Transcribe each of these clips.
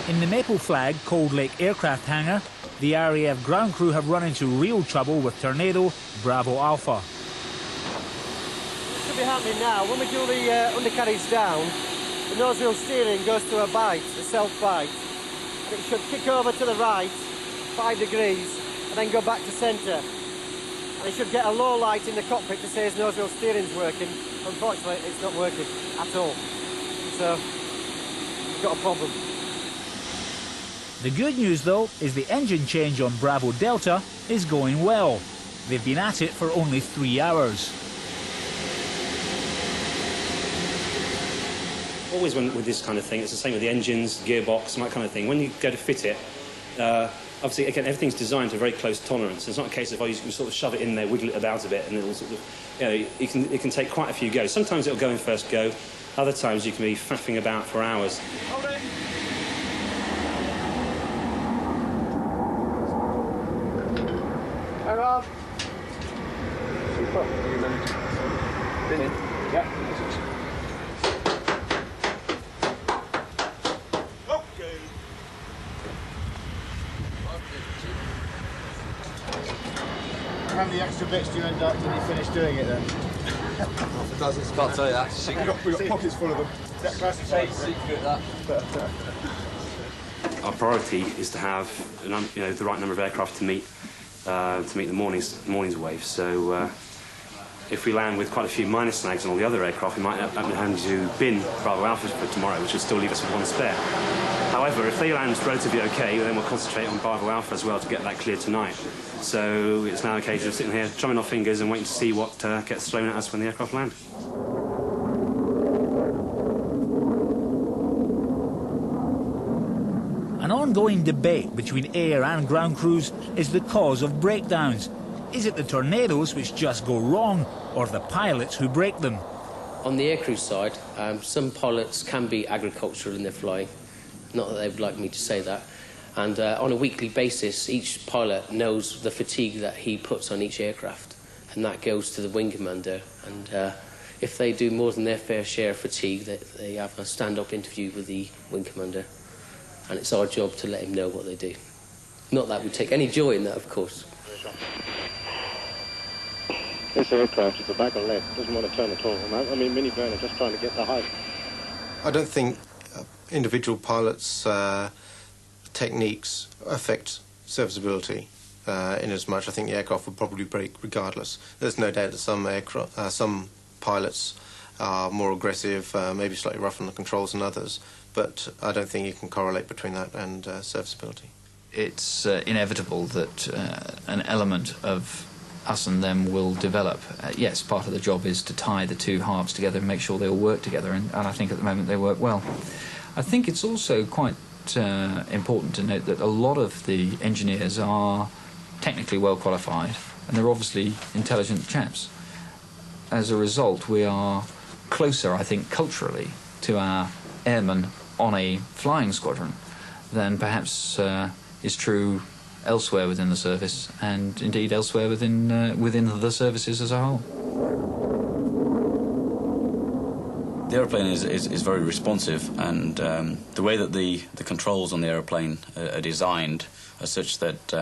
In the Maple Flag Cold Lake aircraft hangar, the RAF ground crew have run into real trouble with Tornado Bravo Alpha. This should be happening now. When we do the undercarriage down, the nose wheel steering goes to a bite, a self-bite. And it should kick over to the right, 5 degrees, and then go back to centre. And it should get a low light in the cockpit to say his nose wheel steering's working. Unfortunately, it's not working at all. So, we've got a problem. The good news, though, is the engine change on Bravo Delta is going well. They've been at it for only 3 hours. Always with this kind of thing, it's the same with the engines, gearbox, and that kind of thing. When you go to fit it, obviously, again, everything's designed to a very close tolerance. It's not a case of, oh, you can sort of shove it in there, wiggle it about a bit, and it'll sort of, you know, it can take quite a few goes. Sometimes it'll go in first go. Other times you can be faffing about for hours. Hold it. Hang on. Super. Yeah. Okay. How many extra bits do you end up when you finish doing it then? Half a dozen. Can't tell you that. We've got pockets full of them. That classic secret, that. Our priority is to have the right number of aircraft to meet the morning's wave. So if we land with quite a few minor snags on all the other aircraft, we might end up having to bin Bravo Alpha for tomorrow, which will still leave us with one spare. However, if they land relatively okay, then we'll concentrate on Bravo Alpha as well to get that cleared tonight. So it's now a case of sitting here, drumming our fingers and waiting to see what gets thrown at us when the aircraft land. An ongoing debate between air and ground crews is the cause of breakdowns. Is it the tornadoes which just go wrong, or the pilots who break them? On the aircrew side, some pilots can be agricultural in their flying. Not that they would like me to say that. And on a weekly basis, each pilot knows the fatigue that he puts on each aircraft, and that goes to the wing commander. And if they do more than their fair share of fatigue, they have a stand-up interview with the wing commander, and it's our job to let him know what they do. Not that we take any joy in that, of course. This aircraft is a bag of lead. Doesn't want to turn at all. I mean, mini burner just trying to get the height. I don't think individual pilots' techniques affect serviceability in as much. I think the aircraft would probably break regardless. There's no doubt that some pilots are more aggressive, maybe slightly rough on the controls than others, but I don't think you can correlate between that and serviceability. It's inevitable that an element of us and them will develop. Yes, part of the job is to tie the two halves together and make sure they all work together, and I think at the moment they work well. I think it's also quite important to note that a lot of the engineers are technically well qualified, and they're obviously intelligent chaps. As a result, we are closer, I think, culturally to our airmen on a flying squadron than perhaps is true elsewhere within the service, and indeed elsewhere within the services as a whole. The aeroplane is very responsive, and the way that the controls on the aeroplane are designed are such that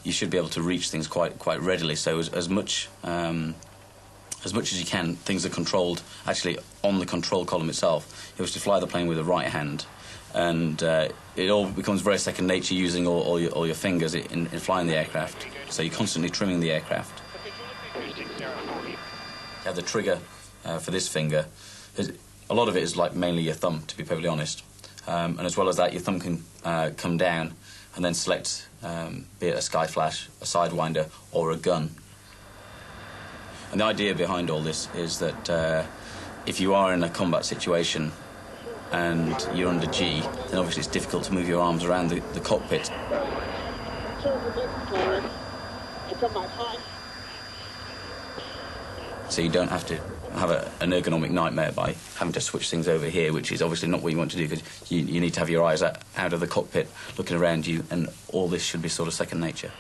you should be able to reach things quite readily. So as much as you can, things are controlled actually on the control column itself. You have to fly the plane with the right hand, and it all becomes very second nature using all your fingers in flying the aircraft. So you're constantly trimming the aircraft. You have the trigger for this finger. A lot of it is like mainly your thumb, to be perfectly honest. And as well as that, your thumb can come down and then select, be it a sky flash, a sidewinder, or a gun. And the idea behind all this is that if you are in a combat situation and you're under G, then obviously it's difficult to move your arms around the cockpit. So you don't have to have an ergonomic nightmare by having to switch things over here, which is obviously not what you want to do, because you need to have your eyes out of the cockpit, looking around you, and all this should be sort of second nature.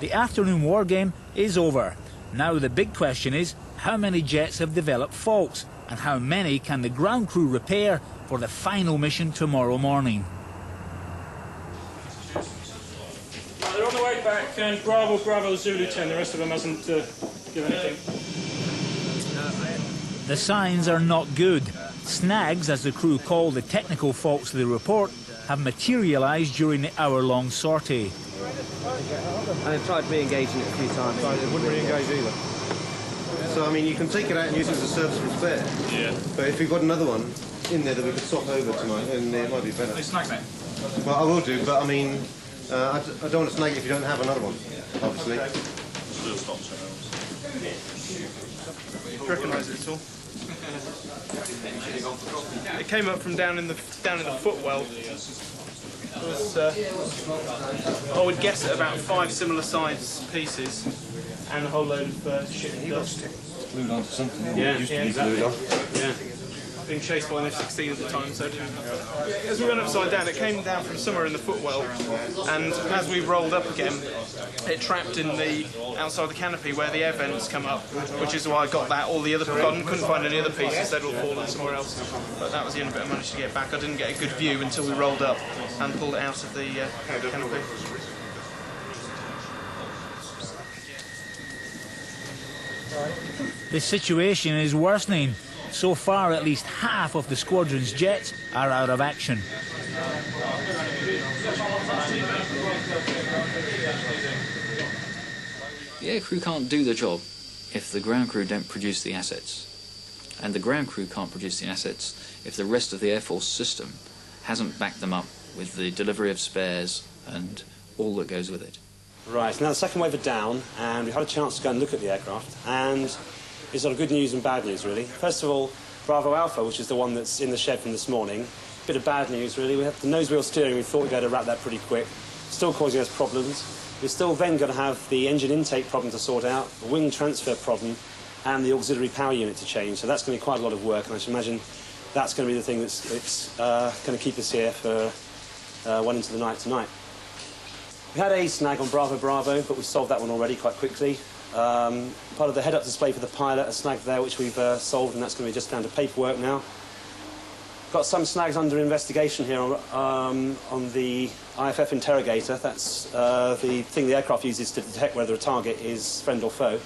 The afternoon war game is over. Now the big question is, how many jets have developed faults, and how many can the ground crew repair for the final mission tomorrow morning? They're on the way back, and Bravo, Bravo, Zulu 10. The rest of them hasn't given anything. The signs are not good. Snags, as the crew call the technical faults they report, have materialised during the hour-long sortie. I've tried re-engaging it a few times. It wouldn't re-engage either. So, I mean, you can take it out and use it as a service and spare. Yeah. But if you've got another one in there that we could swap over tonight, then it might be better. They snag that. Well, I will do, but I mean, I don't want to snag it if you don't have another one, obviously. Do you recognise it at all? It came up from down in the footwell. It was, I would guess at about 5 similar size pieces and a whole load of shit and dust. Glued onto something. Yeah, Used to yeah, be exactly. glued on. Yeah. Being chased by an F-16 at the time, so as we went upside down, it came down from somewhere in the footwell, and as we rolled up again, it trapped in the outside the canopy where the air vents come up, which is why I got that. All the other couldn't find any other pieces; they'd all fallen somewhere else. But that was the only bit I managed to get back. I didn't get a good view until we rolled up and pulled it out of the canopy. The situation is worsening. So far, at least half of the squadron's jets are out of action. The air crew can't do the job if the ground crew don't produce the assets. And the ground crew can't produce the assets if the rest of the Air Force system hasn't backed them up with the delivery of spares and all that goes with it. Right, now the second wave are down, and we've had a chance to go and look at the aircraft, and it's sort of good news and bad news, really. First of all, Bravo Alpha, which is the one that's in the shed from this morning. Bit of bad news, really. We have the nose wheel steering. We thought we'd be able to wrap that pretty quick. Still causing us problems. We're still then going to have the engine intake problem to sort out, the wing transfer problem, and the auxiliary power unit to change. So that's going to be quite a lot of work, and I should imagine that's going to be the thing that's going to keep us here for well into the night tonight. We had a snag on Bravo Bravo, but we solved that one already quite quickly. Part of the head-up display for the pilot, a snag there which we've solved, and that's going to be just down to paperwork now. Got some snags under investigation here on the IFF interrogator. That's the thing the aircraft uses to detect whether a target is friend or foe,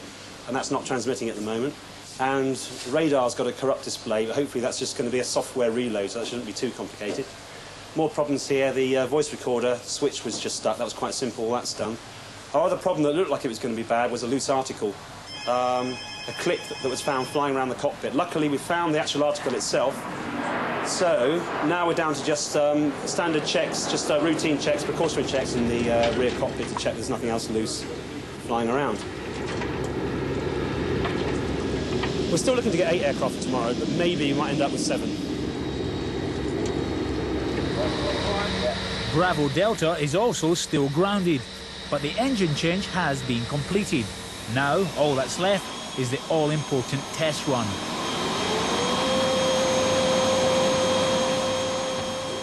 and that's not transmitting at the moment. And the radar's got a corrupt display, but hopefully that's just going to be a software reload, so that shouldn't be too complicated. More problems here. The voice recorder switch was just stuck. That was quite simple. That's done. Our other problem that looked like it was going to be bad was a loose article, a clip that was found flying around the cockpit. Luckily, we found the actual article itself. So now we're down to just standard checks, just routine checks, precautionary checks in the rear cockpit to check there's nothing else loose flying around. We're still looking to get 8 aircraft for tomorrow, but maybe we might end up with 7. Bravo Delta is also still grounded, but the engine change has been completed. Now, all that's left is the all-important test run.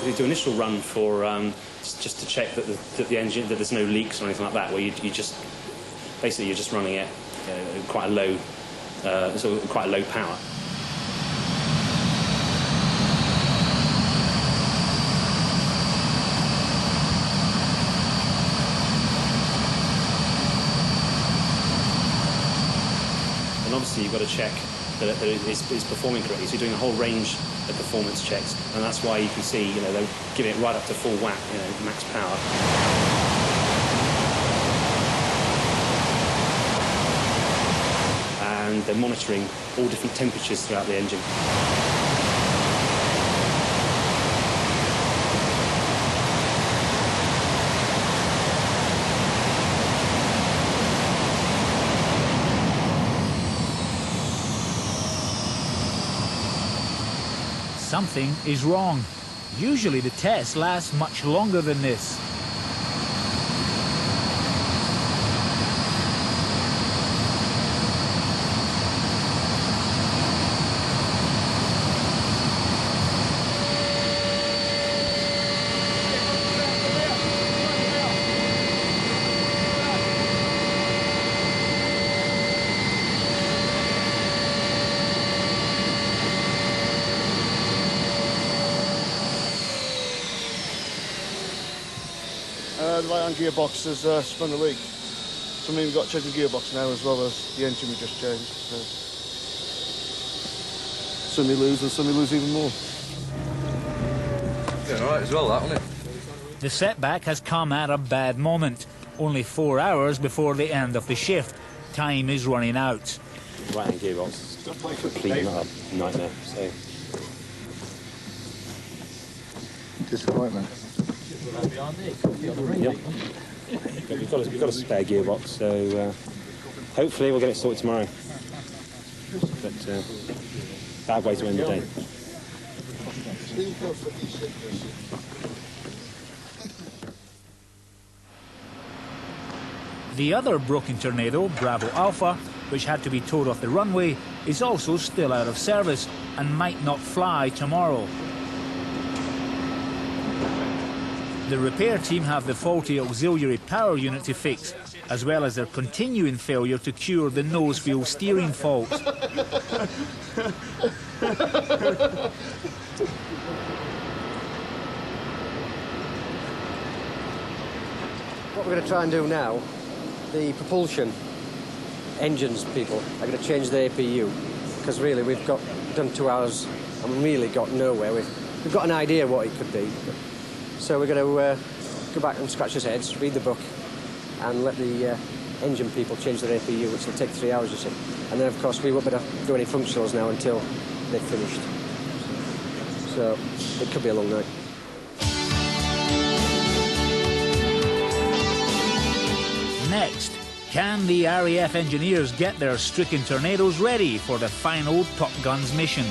We do an initial run for just to check that the engine, that there's no leaks or anything like that, where you just basically you're just running it quite a low, quite a low power. And obviously you've got to check that it's performing correctly. So you're doing a whole range of performance checks, and that's why you can see, they're giving it right up to full whack, max power. And they're monitoring all different temperatures throughout the engine. Something is wrong. Usually the test lasts much longer than this. the right-hand gearbox has spun the leak. So I mean, we've got to change the gearbox now as well as the engine we just changed. So. Some we lose and some we lose even more. Yeah, all right as well, that, wasn't it? The setback has come at a bad moment. Only 4 hours before the end of the shift. Time is running out. Right-hand gearbox, complete nightmare. So. Disappointment. Yep. We've got a spare gearbox, so hopefully we'll get it sorted tomorrow. But bad way to end the day. The other broken Tornado, Bravo Alpha, which had to be towed off the runway, is also still out of service and might not fly tomorrow. The repair team have the faulty auxiliary power unit to fix, as well as their continuing failure to cure the nose wheel steering fault. What we're going to try and do now, the propulsion engines people are going to change the APU, because really we've done 2 hours and really got nowhere. We've got an idea what it could be. So we're going to go back and scratch his heads, read the book, and let the engine people change their APU, which will take 3 hours, you see. And then, of course, we won't be able to do any functionals now until they've finished. So it could be a long night. Next, can the RAF engineers get their stricken Tornadoes ready for the final Top Guns mission?